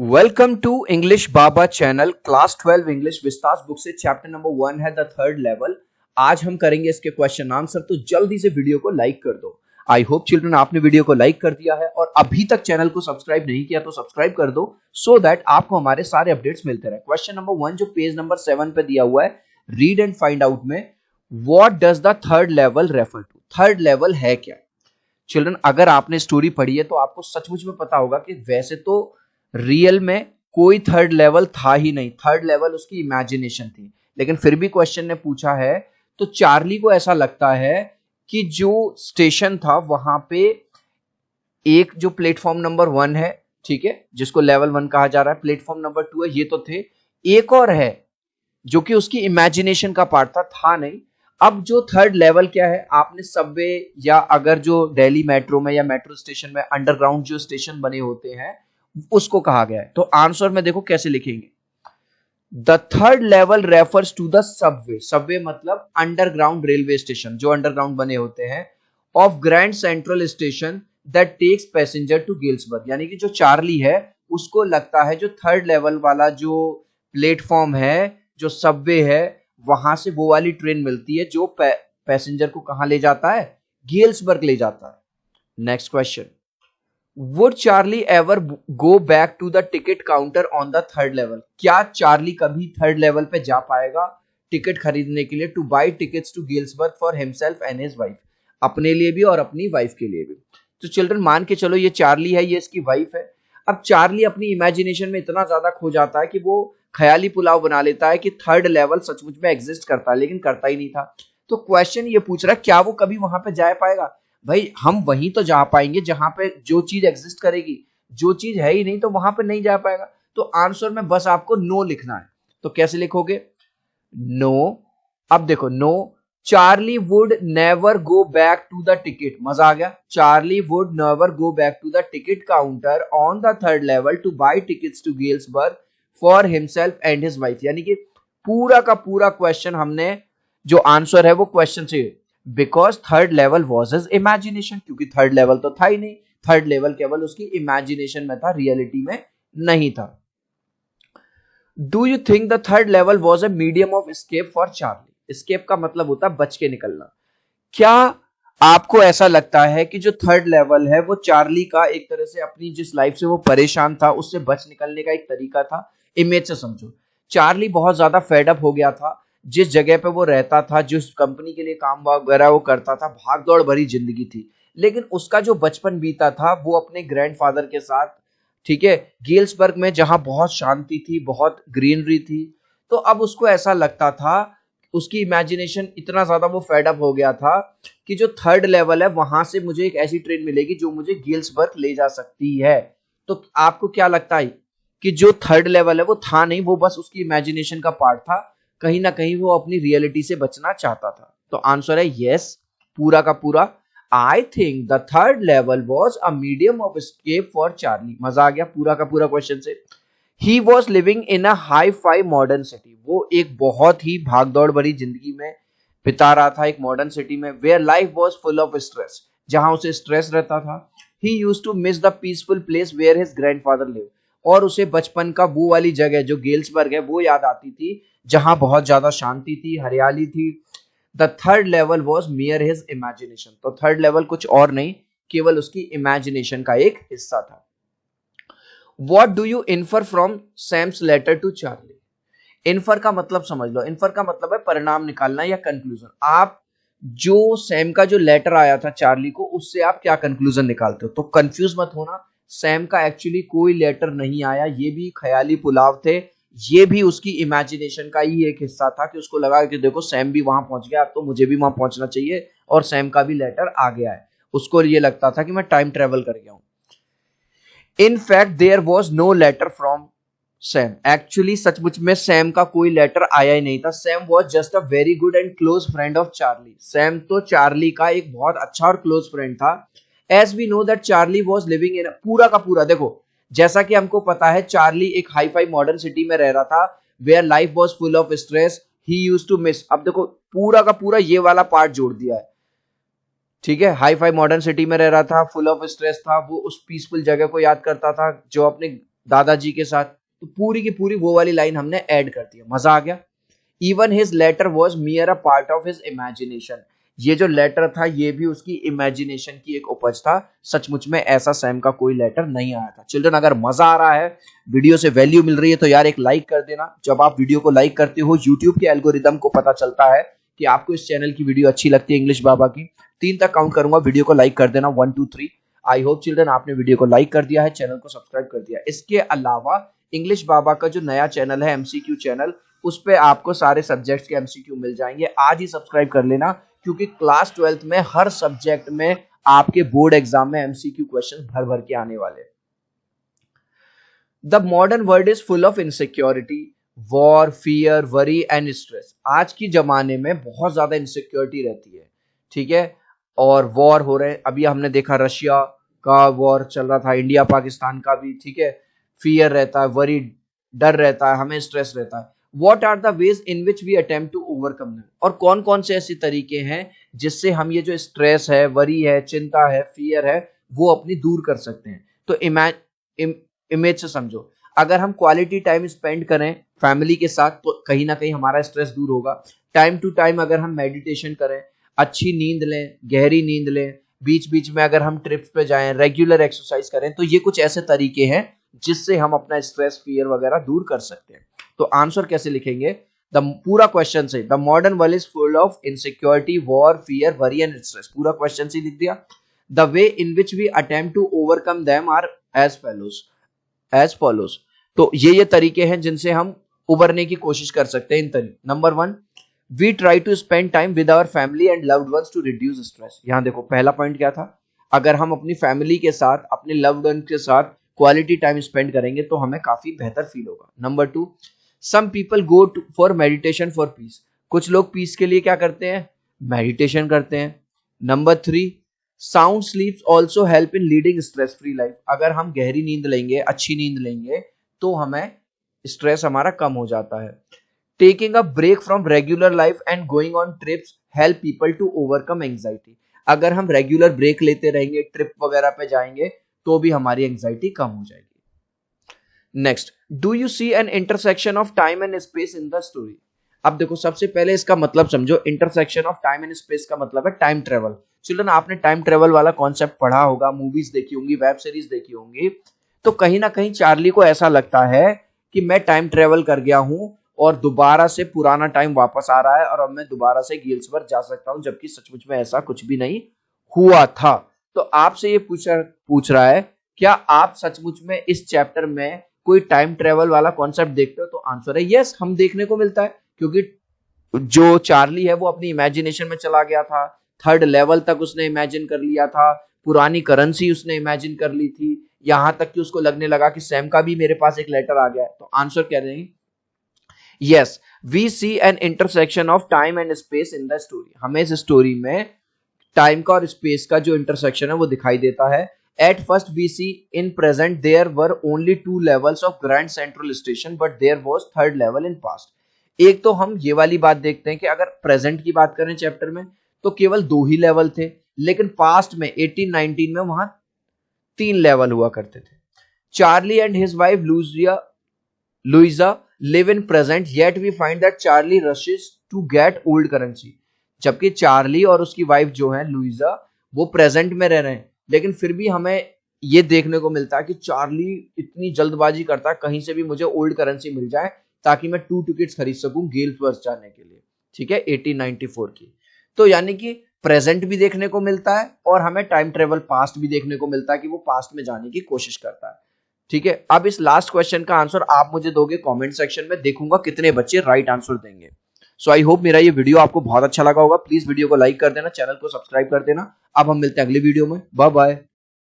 Welcome to English Baba channel class 12 English Vistas book से chapter number 1 है the third level. आज हम करेंगे इसके क्वेश्चन आंसर, तो जल्दी से वीडियो को लाइक कर दो। आई होप चिल्ड्रन आपने वीडियो को लाइक कर दिया है और अभी तक चैनल को सब्सक्राइब नहीं किया तो सब्सक्राइब कर दो सो दैट आपको हमारे सारे अपडेट्स मिलते रहे। क्वेश्चन नंबर 1 जो पेज नंबर 7 पे दिया हुआ है, रीड एंड फाइंड आउट में what does the third level refer to. Third level है क्या चिल्ड्रन? अगर आपने स्टोरी पढ़ी है तो आपको सचमुच में पता होगा कि वैसे तो रियल में कोई थर्ड लेवल था ही नहीं, थर्ड लेवल उसकी इमेजिनेशन थी। लेकिन फिर भी क्वेश्चन ने पूछा है तो चार्ली को ऐसा लगता है कि जो स्टेशन था वहां पे एक जो प्लेटफॉर्म नंबर 1 है, ठीक है, जिसको लेवल 1 कहा जा रहा है, प्लेटफॉर्म नंबर 2 है, ये तो थे, एक और है जो कि उसकी इमेजिनेशन का पार्ट था नहीं। अब जो थर्ड लेवल क्या है, आपने सबवे या अगर जो दिल्ली मेट्रो में या मेट्रो स्टेशन में अंडरग्राउंड जो स्टेशन बने होते हैं उसको कहा गया है। तो आंसर में देखो कैसे लिखेंगे, the third level refers to the subway. Subway मतलब अंडरग्राउंड रेलवे स्टेशन जो अंडरग्राउंड बने होते हैं, of grand central station that takes passenger to Galesburg. यानी कि जो चार्ली है उसको लगता है जो थर्ड लेवल वाला जो प्लेटफॉर्म है, जो सबवे है, वहां से वो वाली ट्रेन मिलती है जो पैसेंजर को कहां ले जाता है, गिल्सबर्ग ले जाता है। Next question, would Charlie ever go back to the ticket counter on the third level. क्या चार्ली कभी थर्ड लेवल पे जा पाएगा टिकट खरीदने के लिए, to buy tickets to Galesburg for himself and his wife, अपने लिए भी और अपनी वाइफ के लिए भी। तो चिल्ड्रन मान के चलो ये चार्ली है, ये इसकी वाइफ है। अब चार्ली अपनी इमेजिनेशन में इतना ज्यादा खो जाता है कि वो ख्याली पुलाव बना लेता है कि थर्ड लेवल सचमुच में एग्जिस्ट करता है, लेकिन करता ही नहीं था। तो क्वेश्चन ये पूछ रहा है क्या वो कभी वहां पे जा पाएगा? भाई हम वहीं तो जा पाएंगे जहां पे जो चीज एग्जिस्ट करेगी, जो चीज है ही नहीं तो वहां पे नहीं जा पाएगा। तो आंसर में बस आपको नो लिखना है। तो कैसे लिखोगे? नो। अब देखो, no Charlie would never go back to the ticket. मजा आ गया। Charlie would never go back to the ticket counter on the third level to buy tickets to Galesburg for himself and his wife. यानी कि पूरा का पूरा question हमने जो आंसर है वो क्वेश्चन से, because third level was his imagination, क्योंकि थर्ड लेवल तो था ही नहीं, थर्ड लेवल केवल उसकी इमेजिनेशन में था, रियलिटी में नहीं था। Do you think the third level was a medium of escape for Charlie? Escape का मतलब होता है बच के निकलना। क्या आपको ऐसा लगता है कि जो थर्ड लेवल है वो चार्ली का एक तरह से अपनी जिस लाइफ से वो परेशान था उससे बच निकलने का एक तरीका था? इमेज से समझो, चार्ली बहुत ज्यादा फेडअप हो गया था, जिस जगह पे वो रहता था, जिस कंपनी के लिए काम वगैरह वो करता था, भाग दौड़ भरी जिंदगी थी। लेकिन उसका जो बचपन बीता था वो अपने ग्रैंडफादर के साथ, ठीक है, गिल्सबर्ग में, जहां बहुत शांति थी, बहुत ग्रीनरी थी। तो अब उसको ऐसा लगता था, उसकी इमेजिनेशन इतना ज्यादा वो फेडअप हो गया था कि जो थर्ड लेवल है वहां से मुझे एक ऐसी ट्रेन मिलेगी जो मुझे गिल्सबर्ग ले जा सकती है। तो आपको क्या लगता है कि जो थर्ड लेवल है वो था नहीं, वो बस उसकी इमेजिनेशन का पार्ट था, कहीं ना कहीं वो अपनी रियलिटी से बचना चाहता था? तो आंसर है यस, पूरा का पूरा। I think the third level was a medium of escape for Charlie. मजा आ गया पूरा का पूरा क्वेश्चन से। He was living in a hi fi modern city. वो एक बहुत ही भागदौड़ भरी जिंदगी में बिता रहा था एक मॉडर्न सिटी में, where life was full of stress, जहां उसे स्ट्रेस रहता था। He used to miss the peaceful place where his grandfather live. और उसे बचपन का वो वाली जगह जो गिल्सबर्ग है वो याद आती थी, जहां बहुत ज्यादा शांति थी, हरियाली थी। The third level was मियर his imagination. तो थर्ड लेवल कुछ और नहीं, केवल उसकी इमेजिनेशन का एक हिस्सा था। What do you infer from Sam's letter to Charlie? Infer का मतलब समझ लो, इन्फर का मतलब है परिणाम निकालना या कंक्लूजन। आप जो सैम का जो लेटर आया था चार्ली को, उससे आप क्या कंक्लूजन निकालते हो? तो कंफ्यूज मत होना, सैम का एक्चुअली कोई लेटर नहीं आया, ये भी ख्याली पुलाव थे, ये भी उसकी इमेजिनेशन का ही एक हिस्सा था कि उसको लगा कि देखो सैम भी वहां पहुंच गया, अब तो मुझे भी वहां पहुंचना चाहिए, और सैम का भी लेटर आ गया है। उसको ये लगता था कि मैं टाइम ट्रेवल कर गया हूं। In fact there was no letter from Sam. Actually सचमुच में सैम का कोई लेटर आया ही नहीं था। Sam was just a very good and close friend of Charlie. Sam तो चार्ली का एक बहुत अच्छा और क्लोज फ्रेंड था। As we know that Charlie was living in, पूरा का पूरा देखो, जैसा कि हमको पता है चार्ली एक हाई फाई मॉडर्न सिटी में रह रहा था, where life was full of stress, he used to miss. अब देखो पूरा का पूरा ये वाला पार्ट जोड़ दिया है, ठीक है। हाई फाई मॉडर्न सिटी में रह रहा था, फुल ऑफ स्ट्रेस था, वो उस पीसफुल जगह को याद करता था जो अपने दादाजी के साथ, तो पूरी की पूरी वो वाली लाइन हमने ऐड कर दी। मजा आ गया। Even his letter was mere a part of his imagination, ये जो लेटर था ये भी उसकी इमेजिनेशन की एक उपज था, सचमुच में ऐसा सैम का कोई लेटर नहीं आया था। चिल्ड्रन, अगर मजा आ रहा है, वीडियो से वैल्यू मिल रही है, तो यार एक लाइक कर देना। जब आप वीडियो को लाइक करते हो, यूट्यूब के एल्गोरिदम को पता चलता है कि आपको इस चैनल की वीडियो अच्छी लगती है इंग्लिश बाबा की। 3 तक काउंट करूंगा, वीडियो को लाइक कर देना, 1 2 3। आई होप चिल्ड्रन आपने वीडियो को लाइक कर दिया है, चैनल को सब्सक्राइब कर दिया। इसके अलावा इंग्लिश बाबा का जो नया चैनल है एमसीक्यू चैनल, उस पे आपको सारे सब्जेक्ट्स के एमसीक्यू मिल जाएंगे। आज ही सब्सक्राइब कर लेना, क्योंकि क्लास 12th में हर सब्जेक्ट में आपके बोर्ड एग्जाम में एमसीक्यू क्वेश्चन भर भर के आने वाले। The modern world is full of insecurity, war, fear, worry and stress. आज की जमाने में बहुत ज्यादा इनसिक्योरिटी रहती है, ठीक है, और वॉर हो रहे हैं। अभी हमने देखा रशिया का वॉर चल रहा था, इंडिया पाकिस्तान का भी, ठीक है। फियर रहता है, वरी डर रहता है, हमें स्ट्रेस रहता है। What are the ways in which we attempt to overcome them? और कौन कौन से ऐसे तरीके हैं जिससे हम ये जो स्ट्रेस है, वरी है, चिंता है, फियर है, वो अपनी दूर कर सकते हैं। तो इमेज से समझो, अगर हम क्वालिटी टाइम स्पेंड करें फैमिली के साथ, तो कहीं ना कहीं हमारा स्ट्रेस दूर होगा। टाइम टू टाइम अगर हम मेडिटेशन करें, अच्छी नींद लें, गहरी नींद लें, बीच बीच में अगर हम ट्रिप्स पे जाएं, रेगुलर एक्सरसाइज करें, तो ये कुछ ऐसे तरीके हैं जिससे हम अपना स्ट्रेस, फियर वगैरह दूर कर सकते हैं। तो आंसर कैसे लिखेंगे? द पूरा क्वेश्चन से, the modern world is full of insecurity, war, fear, worry and stress, पूरा क्वेश्चन से लिख दिया। The way in which we attempt to overcome them are as follows. तो ये तरीके हैं जिनसे हम उबरने की कोशिश कर सकते हैं। इन तरीके, number 1, we try to spend time with our family and loved ones to reduce stress. यहां देखो पहला पॉइंट क्या था, अगर हम अपनी फैमिली के साथ, अपने लव्ड वन के साथ क्वालिटी टाइम स्पेंड करेंगे तो हमें काफी बेहतर फील होगा। Number 2, some people go for meditation for peace. कुछ लोग पीस के लिए क्या करते हैं? मेडिटेशन करते हैं। Number 3, sound स्लीप्स also help in leading stress free life. अगर हम गहरी नींद लेंगे, अच्छी नींद लेंगे, तो हमें स्ट्रेस हमारा कम हो जाता है। Taking a break from regular life and going on trips help people to overcome anxiety. अगर हम रेगुलर ब्रेक लेते रहेंगे, ट्रिप वगैरह पे जाएंगे, तो भी हमारी एंजाइटी कम हो जाएगी। Next, do you see an intersection of time and space in the story? अब देखो, सबसे पहले इसका मतलब समझो। Intersection of time and space का मतलब है टाइम ट्रेवल। चिल्ड्रन, आपने टाइम ट्रेवल वाला कॉन्सेप्ट पढ़ा होगा, मूवीज देखी होंगी, वेब सीरीज देखी होंगी। तो कहीं ना कहीं चार्ली को ऐसा लगता है कि मैं टाइम ट्रेवल कर गया हूं और दोबारा से पुराना टाइम वापस आ रहा है और अब मैं दोबारा से गिल्सवर्थ जा सकता हूं, जबकि सचमुच में ऐसा कुछ भी नहीं हुआ था। तो आपसे ये पूछ रहा है, क्या आप सचमुच में इस चैप्टर में कोई टाइम ट्रेवल वाला कॉन्सेप्ट देखते हो? तो आंसर है यस, हम देखने को मिलता है, क्योंकि जो चार्ली है वो अपनी इमेजिनेशन में चला गया था, 3rd लेवल तक उसने इमेजिन कर लिया था, पुरानी करेंसी उसने इमेजिन कर ली थी, यहां तक कि उसको लगने लगा कि सैम का भी मेरे पास एक लेटर आ गया है। तो आंसर कह रहे हैं yes, we see an intersection of time and space in the story. हमें इस स्टोरी में टाइम का और स्पेस का जो इंटरसेक्शन है वो दिखाई देता है। At first we see in present there were only 2 levels of Grand Central Station, but there was 3rd level in past. एक तो हम ये वाली बात देखते हैं कि अगर प्रेजेंट की बात करें चैप्टर में, तो केवल 2 ही लेवल थे, लेकिन पास्ट में 1819 में वहां 3 लेवल हुआ करते थे। Charlie and his wife Louisa live in present, yet we find that Charlie rushes to get old currency. जबकि चार्ली और उसकी वाइफ जो है लुइजा, वो प्रेजेंट में रह रहे हैं, लेकिन फिर भी हमें ये देखने को मिलता है कि चार्ली इतनी जल्दबाजी करता है, कहीं से भी मुझे ओल्ड करेंसी मिल जाए ताकि मैं 2 टिकट्स खरीद सकूं गिल्सवर्थ जाने के लिए, ठीक है, 1894 की। तो यानी कि प्रेजेंट भी देखने को मिलता है और हमें टाइम ट्रेवल पास्ट भी देखने को मिलता है कि वो पास्ट में जाने की कोशिश करता है, ठीक है। अब इस लास्ट क्वेश्चन का आंसर आप मुझे दोगे कमेंट सेक्शन में, देखूंगा कितने बच्चे राइट आंसर देंगे। सो आई होप मेरा ये वीडियो आपको बहुत अच्छा लगा होगा। प्लीज वीडियो को लाइक कर देना, चैनल को सब्सक्राइब कर देना। अब हम मिलते हैं अगली वीडियो में। Bye bye.